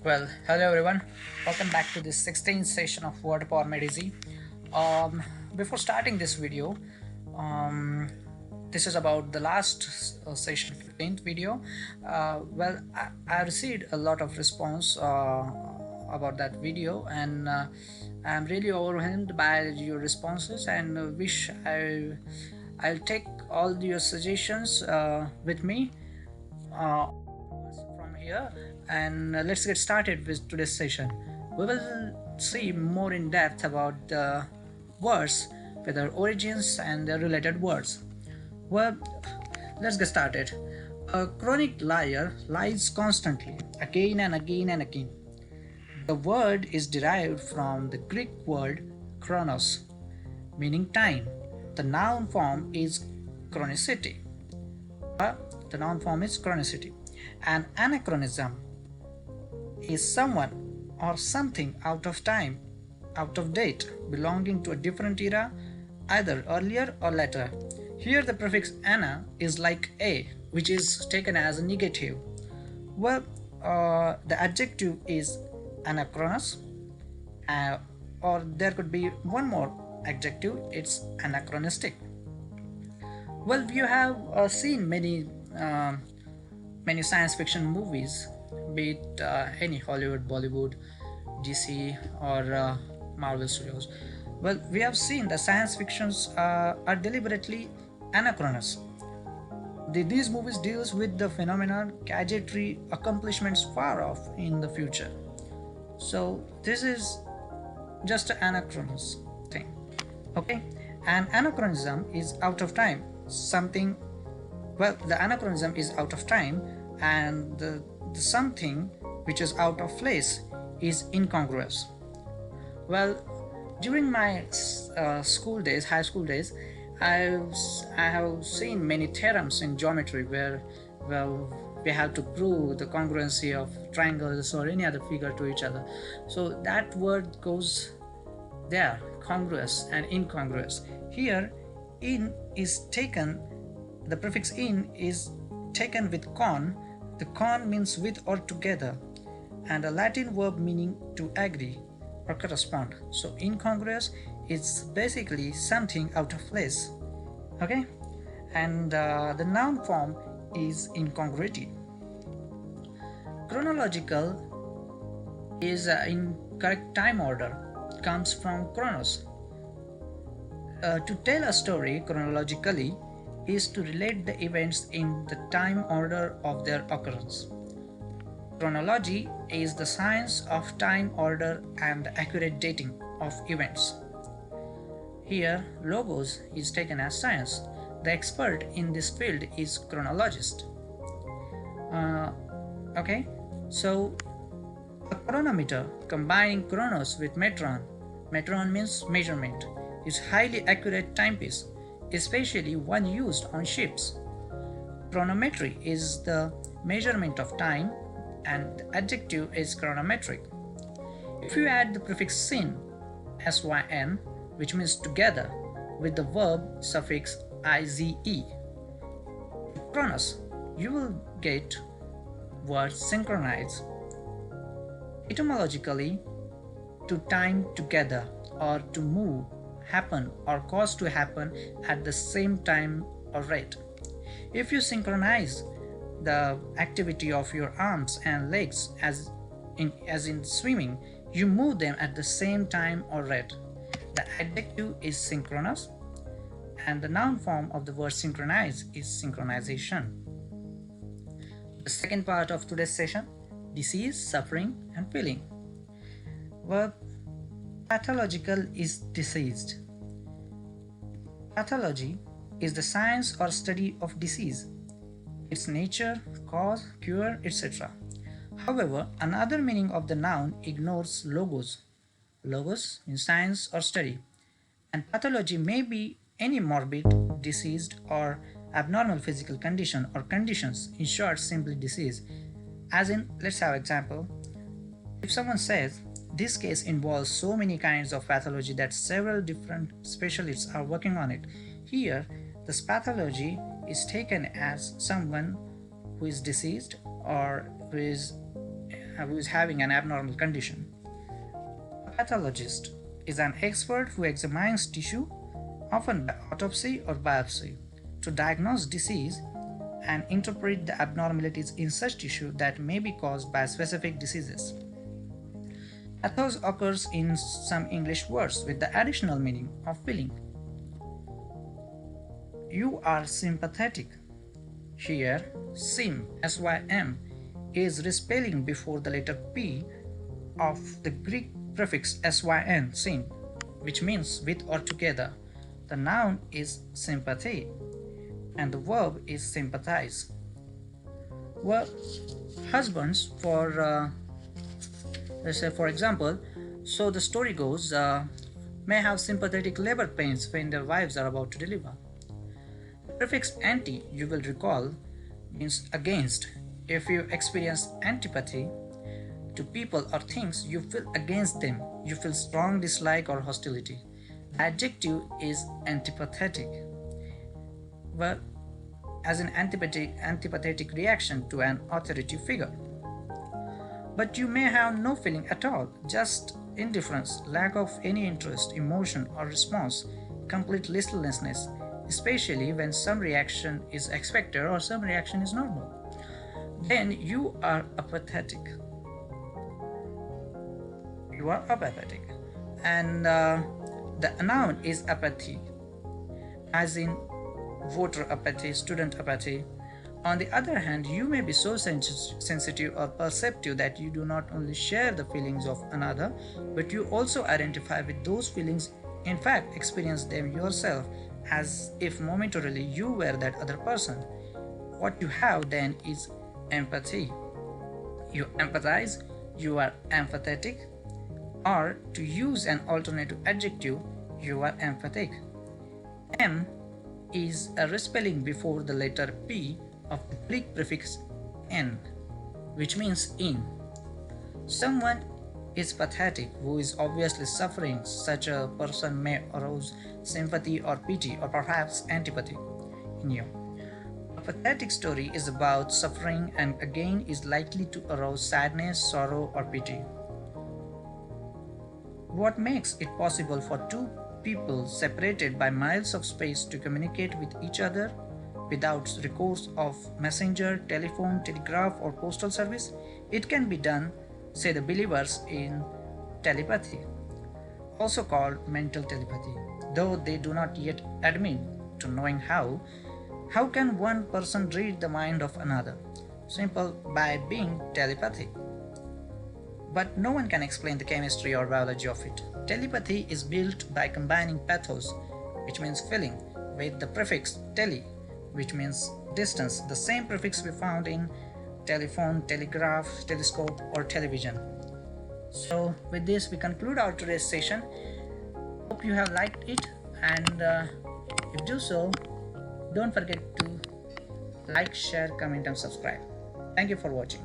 Well, hello everyone. Welcome back to this 16th session of Water Power Medicine. Um, Before starting this video, um, this is about the last session, 15th video. I received a lot of response about that video, and I'm really overwhelmed by your responses, and I'll take all your suggestions with me uh, from here, and let's get started with today's session. We will see more in depth about the words with their origins and their related words. Well, let's get started. A chronic liar lies constantly, again and again and again. The word is derived from the Greek word chronos, meaning time. The noun form is chronicity. The noun form is chronicity. An anachronism is someone or something out of time, out of date, belonging to a different era, either earlier or later. Here the prefix ana is like a, which is taken as a negative. Well, the adjective is anachronos, or there could be one more adjective, it's anachronistic. Well, you have seen many science fiction movies, be it any Hollywood, Bollywood, DC, or Marvel Studios. Well, we have seen the science fictions are deliberately anachronous. These movies deals with the phenomenon gadgetry accomplishments far off in the future. So this is just an anachronous thing. Okay, an anachronism is out of time. Something, well, the anachronism is out of time, and the something which is out of place is incongruous. Well, during my school days, high school days, I have seen many theorems in geometry where, well, we have to prove the congruency of triangles or any other figure to each other. So that word goes there, congruous and incongruous. Here, in is taken, the prefix in is taken with con. The con means with or together, and a Latin verb meaning to agree or correspond. So incongruous is basically something out of place. Okay, and the noun form is incongruity. Chronological is in correct time order, comes from chronos. To tell a story chronologically is to relate the events in the time order of their occurrence. Chronology is the science of time order and accurate dating of events. Here, logos is taken as science. The expert in this field is chronologist. Okay, so a chronometer combining chronos with metron means measurement, is highly accurate timepiece, especially one used on ships. Chronometry is the measurement of time, and the adjective is chronometric. If you add the prefix syn, syn, which means together, with the verb suffix ize, chronos, you will get word synchronize. Etymologically, to time together, or to move, happen, or cause to happen at the same time or rate. If you synchronize the activity of your arms and legs as in swimming, you move them at the same time or rate. The adjective is synchronous, and the noun form of the word synchronize is synchronization. The second part of today's session, disease, suffering, and feeling. Verb pathological is diseased. Pathology is the science or study of disease, its nature, cause, cure, etc. However, another meaning of the noun ignores logos. Logos means science or study, and pathology may be any morbid, diseased, or abnormal physical condition or conditions, in short, simply disease. As in, let's have example. If someone says, this case involves so many kinds of pathology that several different specialists are working on it. Here, this pathology is taken as someone who is deceased or who is who is having an abnormal condition. A pathologist is an expert who examines tissue, often by autopsy or biopsy, to diagnose disease and interpret the abnormalities in such tissue that may be caused by specific diseases. Pathos occurs in some English words with the additional meaning of feeling. You are sympathetic. Here, sym is respelling before the letter P of the Greek prefix syn, which means with or together. The noun is sympathy and the verb is sympathize. Well, husbands, let's say for example, so the story goes, may have sympathetic labor pains when their wives are about to deliver. The prefix anti, you will recall, means against. If you experience antipathy to people or things, you feel against them. You feel strong dislike or hostility. The adjective is antipathetic, well, as an antipathetic reaction to an authority figure. But you may have no feeling at all, just indifference, lack of any interest, emotion, or response, complete listlessness, especially when some reaction is expected or some reaction is normal. Then you are apathetic. You are apathetic. And the noun is apathy, as in voter apathy, student apathy. On the other hand, you may be so sensitive or perceptive that you do not only share the feelings of another, but you also identify with those feelings, in fact, experience them yourself as if momentarily you were that other person. What you have then is empathy. You empathize, you are empathetic, or to use an alternative adjective, you are emphatic. M is a respelling before the letter P of the Greek prefix n, which means in. Someone is pathetic who is obviously suffering. Such a person may arouse sympathy or pity or perhaps antipathy in you. A pathetic story is about suffering and again is likely to arouse sadness, sorrow, or pity. What makes it possible for two people separated by miles of space to communicate with each other without recourse of messenger, telephone, telegraph, or postal service? It can be done, say the believers in telepathy, also called mental telepathy, though they do not yet admit to knowing how. How can one person read the mind of another? Simple, by being telepathic. But no one can explain the chemistry or biology of it. Telepathy is built by combining pathos, which means feeling, with the prefix tele, which means distance, the same prefix we found in telephone, telegraph, telescope, or television. So with this we conclude our today's session. Hope you have liked it, and if do so, don't forget to like, share, comment and subscribe. Thank you for watching.